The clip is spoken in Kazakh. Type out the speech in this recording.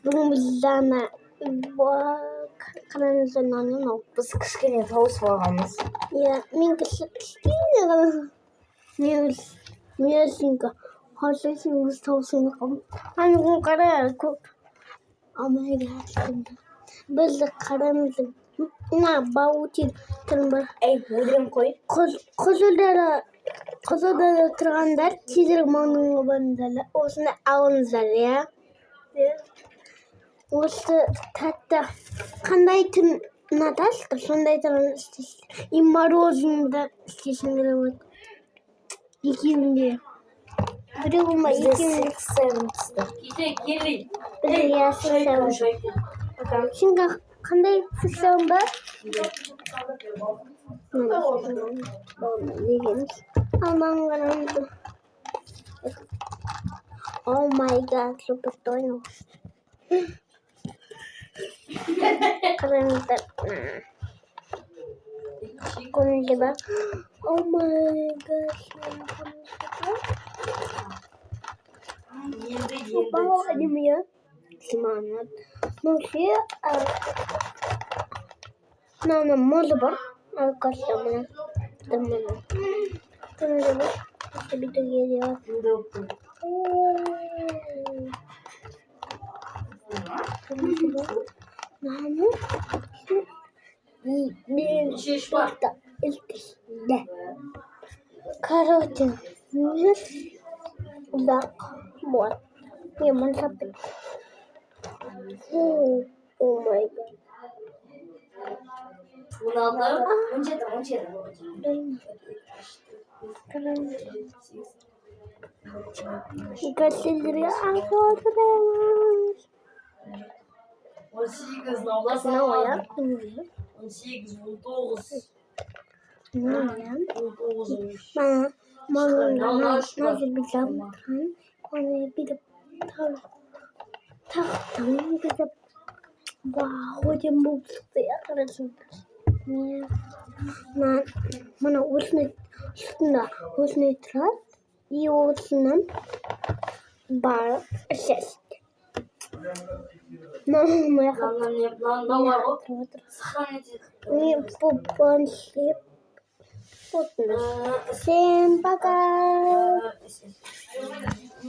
Бүгүн kanalın anlamı. Бас кішкене тауыс болғанбыз. Ya, мен кішкене Мюзинка. Хосесін өз таусын қым. Анығын қарар көп. Амайға ашқында. Бізді қарамыздың. Баутин түрін бар. Өдірім қой. Қызылдары тұрғандар тезірік маңныңға барыңдар. Осыны алыңыздар, я. Осы тәтті қандай түн ұнатасыздар, сондай түрін істейсіздер. И мороженды істейсіңдер болады. Екеуінде. Біреу болмай, екеуінде. Біреу я сексен. Сен қандай сексен бар? Алман қарамды. Oh my god, супер тойно. Қарамыздар. Көңілді бар. Oh my god. Бау әдемі. Симанат. Нөше. Нана мозы бар. Алқасы мұна. Дымына. Көңілді бар. Біді келе бар. Нана. Шишпарта. Да. Короче. Да. Вот. Я мансапы. О май гад. Gazetleri arkadaşlar. 18 Ne o ya? 18, 19. Ne o ya? 19'muş. Bana nasıl bir zaman bir de taktım bir de hocam bu çıktı arkadaşlar. Bana usne trat и усным бар шесть. Но моя не попонсли. Всем пока.